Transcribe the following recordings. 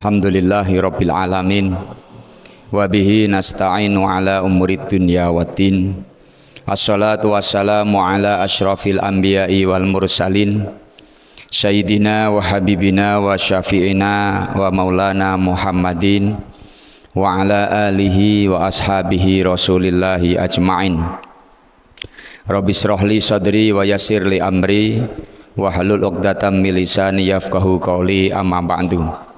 Alhamdulillahi Rabbil Alamin. Wabihi nasta'inu ala umurid dunya waddin. Assalatu wassalamu ala ashrafil anbiya'i wal mursalin, Sayyidina wa habibina wa syafi'ina wa maulana Muhammadin wa ala alihi wa ashabihi rasulillahi ajma'in. Rabbi shrahli sadri wa yassir li amri wa halul 'uqdatam min lisani yafqahu qawli, amma ba'du.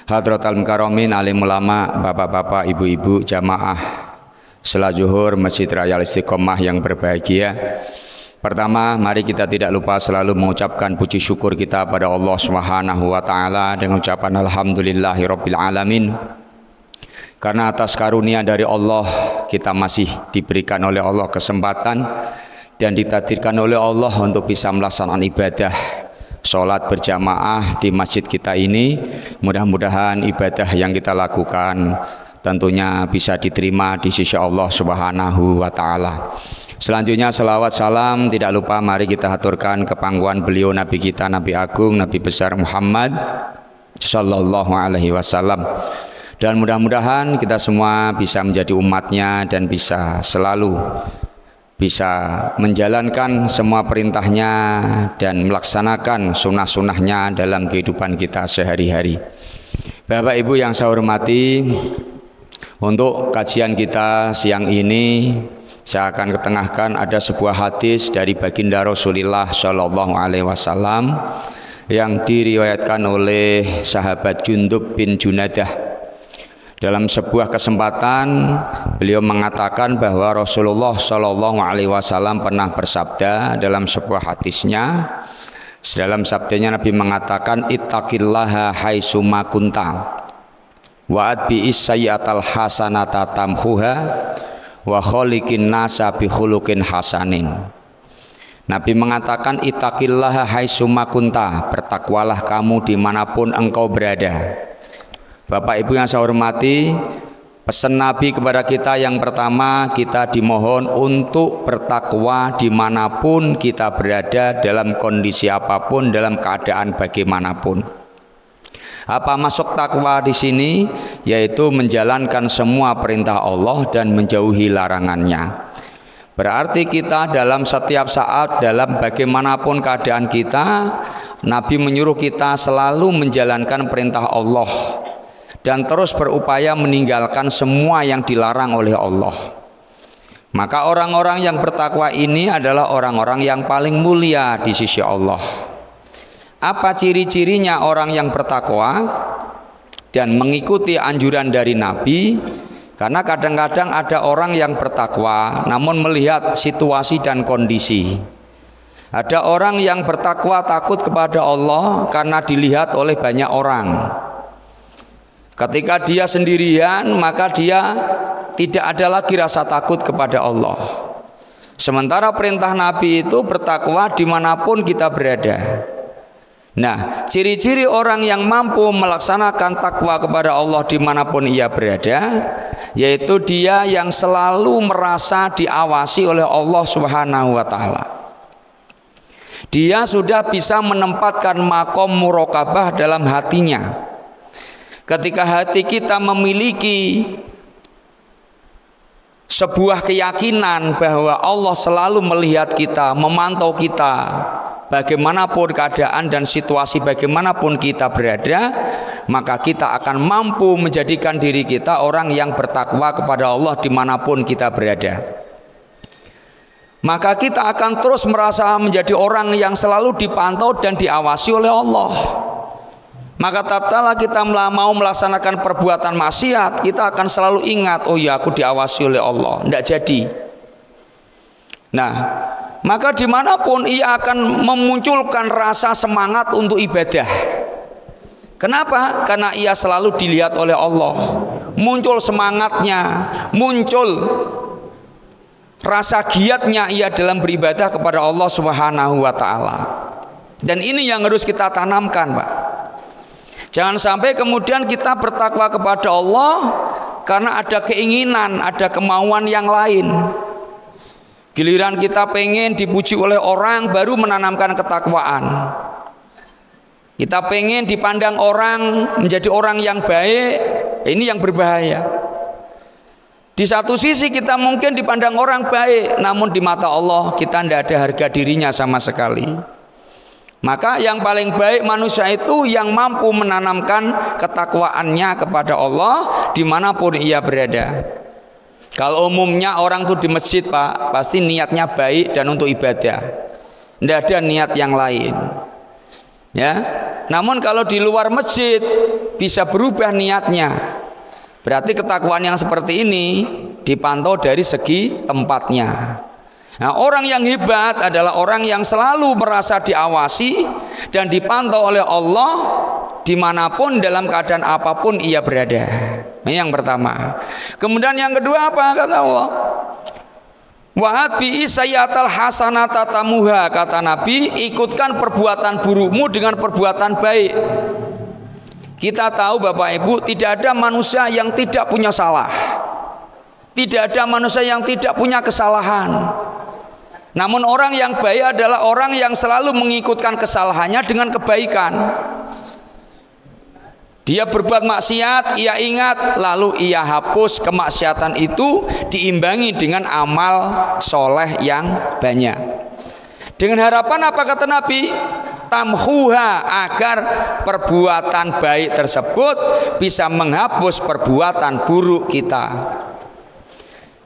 Hadratal mukarramin, alim ulama, bapak-bapak, ibu-ibu, jamaah salat zuhur Masjid Raya Istiqomah yang berbahagia. Pertama, mari kita tidak lupa selalu mengucapkan puji syukur kita pada Allah Subhanahu wa taala dengan ucapan alhamdulillahirabbil alamin. Karena atas karunia dari Allah kita masih diberikan oleh Allah kesempatan dan ditakdirkan oleh Allah untuk bisa melaksanakan ibadah sholat berjamaah di masjid kita ini. Mudah-mudahan ibadah yang kita lakukan tentunya bisa diterima di sisi Allah Subhanahu wa taala. Selanjutnya salawat salam tidak lupa mari kita haturkan ke pangkuan beliau Nabi kita, Nabi Agung, Nabi besar Muhammad sallallahu alaihi wasallam. Dan mudah-mudahan kita semua bisa menjadi umatnya dan bisa selalu bisa menjalankan semua perintahnya dan melaksanakan sunnah-sunnahnya dalam kehidupan kita sehari-hari. Bapak Ibu yang saya hormati, untuk kajian kita siang ini saya akan ketengahkan ada sebuah hadis dari baginda Rasulullah Shallallahu Alaihi Wasallam yang diriwayatkan oleh sahabat Jundub bin Junadah. Dalam sebuah kesempatan beliau mengatakan bahwa Rasulullah Shallallahu Alaihi Wasallam pernah bersabda dalam sebuah hadisnya. Dalam sabdanya Nabi mengatakan, ittaqillaha haitsuma kunta wa atbi'is sayyi'atal hasanata tamhuha wa khaliqin nasa bi khuluqin hasanin. Nabi mengatakan, ittaqillaha haitsuma kunta, bertakwalah kamu dimanapun engkau berada. Bapak Ibu yang saya hormati, pesan Nabi kepada kita yang pertama, kita dimohon untuk bertakwa dimanapun kita berada, dalam kondisi apapun, dalam keadaan bagaimanapun. Apa masuk takwa di sini? Yaitu menjalankan semua perintah Allah dan menjauhi larangannya. Berarti kita dalam setiap saat, dalam bagaimanapun keadaan kita, Nabi menyuruh kita selalu menjalankan perintah Allah dan terus berupaya meninggalkan semua yang dilarang oleh Allah. Maka orang-orang yang bertakwa ini adalah orang-orang yang paling mulia di sisi Allah. Apa ciri-cirinya orang yang bertakwa dan mengikuti anjuran dari Nabi? Karena kadang-kadang ada orang yang bertakwa namun melihat situasi dan kondisi. Ada orang yang bertakwa takut kepada Allah karena dilihat oleh banyak orang. Ketika dia sendirian, maka dia tidak ada lagi rasa takut kepada Allah. Sementara perintah Nabi itu bertakwa dimanapun kita berada. Nah, ciri-ciri orang yang mampu melaksanakan takwa kepada Allah dimanapun ia berada, yaitu dia yang selalu merasa diawasi oleh Allah Subhanahu wa taala. Dia sudah bisa menempatkan makom muraqabah dalam hatinya. Ketika hati kita memiliki sebuah keyakinan bahwa Allah selalu melihat kita, memantau kita, bagaimanapun keadaan dan situasi bagaimanapun kita berada, maka kita akan mampu menjadikan diri kita orang yang bertakwa kepada Allah dimanapun kita berada. Maka kita akan terus merasa menjadi orang yang selalu dipantau dan diawasi oleh Allah. Maka tatkala kita mau melaksanakan perbuatan maksiat, kita akan selalu ingat, oh ya, aku diawasi oleh Allah, tidak jadi. Nah, maka dimanapun ia akan memunculkan rasa semangat untuk ibadah. Kenapa? Karena ia selalu dilihat oleh Allah. Muncul semangatnya, muncul rasa giatnya ia dalam beribadah kepada Allah Subhanahu wa taala. Dan ini yang harus kita tanamkan, Pak. Jangan sampai kemudian kita bertakwa kepada Allah karena ada keinginan, ada kemauan yang lain. Giliran kita pengen dipuji oleh orang baru menanamkan ketakwaan. Kita pengen dipandang orang menjadi orang yang baik, ini yang berbahaya. Di satu sisi kita mungkin dipandang orang baik, namun di mata Allah kita tidak ada harga dirinya sama sekali. Maka yang paling baik manusia itu yang mampu menanamkan ketakwaannya kepada Allah dimanapun ia berada. Kalau umumnya orang tuh di masjid Pak, pasti niatnya baik dan untuk ibadah, tidak ada niat yang lain. Ya, namun kalau di luar masjid bisa berubah niatnya. Berarti ketakwaan yang seperti ini dipantau dari segi tempatnya. Nah, orang yang hebat adalah orang yang selalu merasa diawasi dan dipantau oleh Allah dimanapun dalam keadaan apapun ia berada. Ini yang pertama. Kemudian yang kedua apa kata Allah? Wa atbi'i sayyatal hasanata tamuha, kata Nabi, ikutkan perbuatan burukmu dengan perbuatan baik. Kita tahu Bapak Ibu, tidak ada manusia yang tidak punya salah. Tidak ada manusia yang tidak punya kesalahan. Namun orang yang baik adalah orang yang selalu mengikutkan kesalahannya dengan kebaikan. Dia berbuat maksiat, ia ingat, lalu ia hapus kemaksiatan itu, diimbangi dengan amal soleh yang banyak. Dengan harapan apa kata Nabi? Tamhuha, agar perbuatan baik tersebut bisa menghapus perbuatan buruk kita.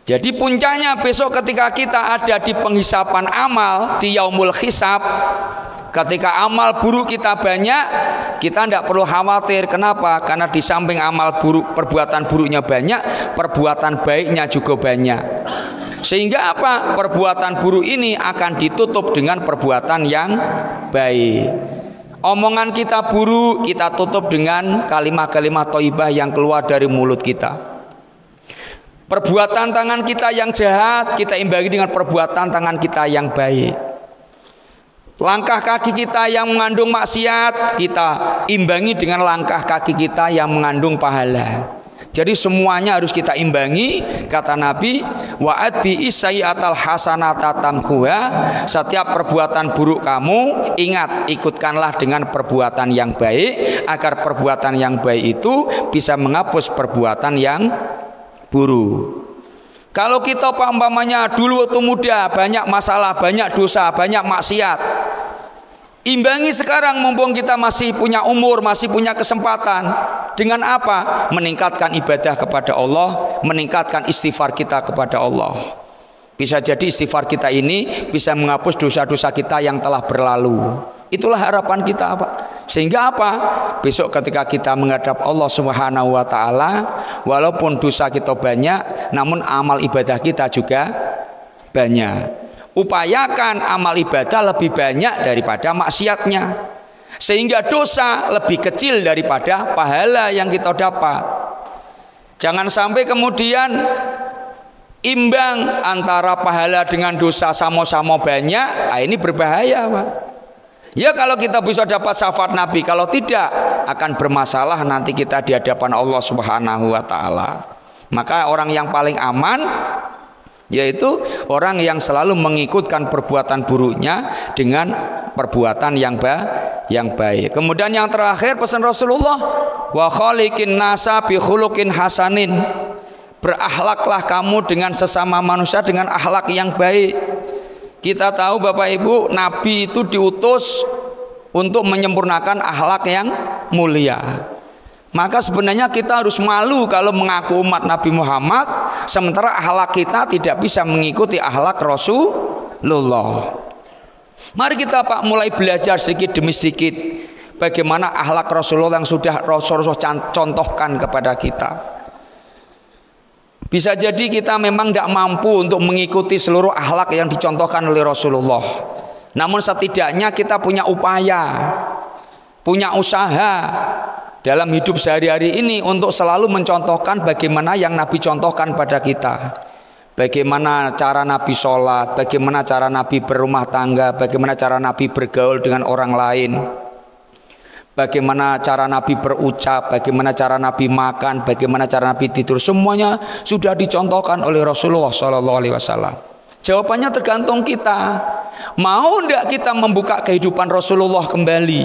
Jadi puncaknya besok ketika kita ada di penghisapan amal, di yaumul hisab, ketika amal buruk kita banyak, kita tidak perlu khawatir. Kenapa? Karena di samping amal buruk, perbuatan buruknya banyak, perbuatan baiknya juga banyak. Sehingga apa? Perbuatan buruk ini akan ditutup dengan perbuatan yang baik. Omongan kita buruk, kita tutup dengan kalimat-kalimat thayyibah yang keluar dari mulut kita. Perbuatan tangan kita yang jahat, kita imbangi dengan perbuatan tangan kita yang baik. Langkah kaki kita yang mengandung maksiat, kita imbangi dengan langkah kaki kita yang mengandung pahala. Jadi semuanya harus kita imbangi. Kata Nabi, wa atbi'i sayyi'atal hasanata tamhuha, setiap perbuatan buruk kamu ingat, ikutkanlah dengan perbuatan yang baik, agar perbuatan yang baik itu bisa menghapus perbuatan yang buruk. Kalau kita umpamanya dulu waktu muda banyak masalah, banyak dosa, banyak maksiat, imbangi sekarang mumpung kita masih punya umur, masih punya kesempatan. Dengan apa? Meningkatkan ibadah kepada Allah, meningkatkan istighfar kita kepada Allah. Bisa jadi istighfar kita ini bisa menghapus dosa-dosa kita yang telah berlalu. Itulah harapan kita, Pak. Sehingga apa? Besok ketika kita menghadap Allah Subhanahu wa taala, walaupun dosa kita banyak, namun amal ibadah kita juga banyak. Upayakan amal ibadah lebih banyak daripada maksiatnya, sehingga dosa lebih kecil daripada pahala yang kita dapat. Jangan sampai kemudian imbang antara pahala dengan dosa sama-sama banyak. Ini berbahaya, Pak. Ya, kalau kita bisa dapat syafaat Nabi, kalau tidak akan bermasalah nanti kita di hadapan Allah Subhanahu wa taala. Maka orang yang paling aman yaitu orang yang selalu mengikutkan perbuatan buruknya dengan perbuatan yang baik. Kemudian yang terakhir pesan Rasulullah, wa khaliqin nasa bi khuluqin hasanin, berakhlaklah kamu dengan sesama manusia dengan akhlak yang baik. Kita tahu Bapak Ibu, Nabi itu diutus untuk menyempurnakan akhlak yang mulia. Maka sebenarnya kita harus malu kalau mengaku umat Nabi Muhammad, sementara akhlak kita tidak bisa mengikuti akhlak Rasulullah. Mari kita Pak mulai belajar sedikit demi sedikit bagaimana akhlak Rasulullah yang sudah Rasulullah contohkan kepada kita. Bisa jadi kita memang tidak mampu untuk mengikuti seluruh akhlak yang dicontohkan oleh Rasulullah. Namun setidaknya kita punya upaya, punya usaha dalam hidup sehari-hari ini untuk selalu mencontohkan bagaimana yang Nabi contohkan pada kita. Bagaimana cara Nabi sholat, bagaimana cara Nabi berumah tangga, bagaimana cara Nabi bergaul dengan orang lain, bagaimana cara Nabi berucap, bagaimana cara Nabi makan, bagaimana cara Nabi tidur. Semuanya sudah dicontohkan oleh Rasulullah SAW. Jawabannya tergantung kita. Mau tidak kita membuka kehidupan Rasulullah kembali?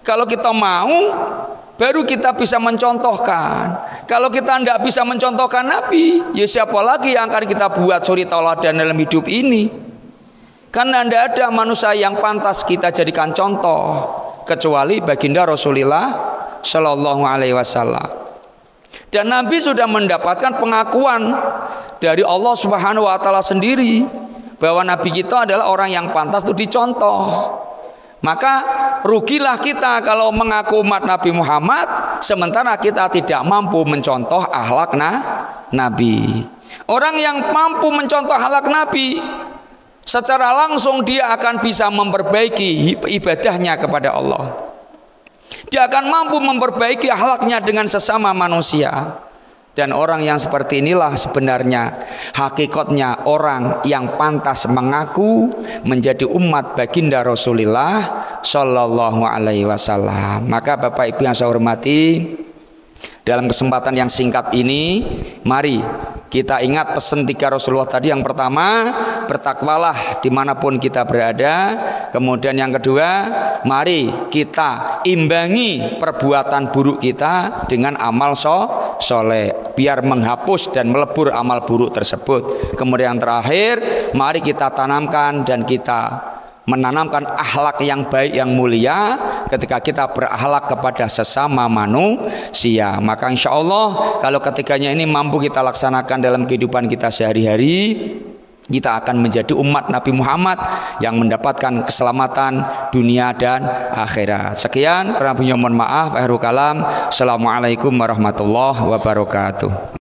Kalau kita mau, baru kita bisa mencontohkan. Kalau kita tidak bisa mencontohkan Nabi, ya siapa lagi yang akan kita buat suri tauladan dalam hidup ini? Karena tidak ada manusia yang pantas kita jadikan contoh kecuali baginda Rasulullah Shallallahu Alaihi Wasallam. Dan Nabi sudah mendapatkan pengakuan dari Allah Subhanahu Wa Taala sendiri bahwa Nabi kita adalah orang yang pantas untuk dicontoh. Maka rugilah kita kalau mengaku umat Nabi Muhammad sementara kita tidak mampu mencontoh akhlak Nabi. Orang yang mampu mencontoh akhlak Nabi secara langsung dia akan bisa memperbaiki ibadahnya kepada Allah. Dia akan mampu memperbaiki akhlaknya dengan sesama manusia. Dan orang yang seperti inilah sebenarnya hakikatnya orang yang pantas mengaku menjadi umat baginda Rasulullah Shallallahu Alaihi Wasallam. Maka Bapak Ibu yang saya hormati, dalam kesempatan yang singkat ini, mari kita ingat pesan 3 Rasulullah tadi. Yang pertama, bertakwalah dimanapun kita berada. Kemudian yang kedua, mari kita imbangi perbuatan buruk kita dengan amal soleh, biar menghapus dan melebur amal buruk tersebut. Kemudian yang terakhir, mari kita tanamkan dan kita menanamkan akhlak yang baik yang mulia ketika kita berakhlak kepada sesama manusia. Maka insya Allah kalau ketiganya ini mampu kita laksanakan dalam kehidupan kita sehari-hari, kita akan menjadi umat Nabi Muhammad yang mendapatkan keselamatan dunia dan akhirat. Sekian, kurang lebihnya mohon maaf. Akhirul kalam. Assalamualaikum warahmatullahi wabarakatuh.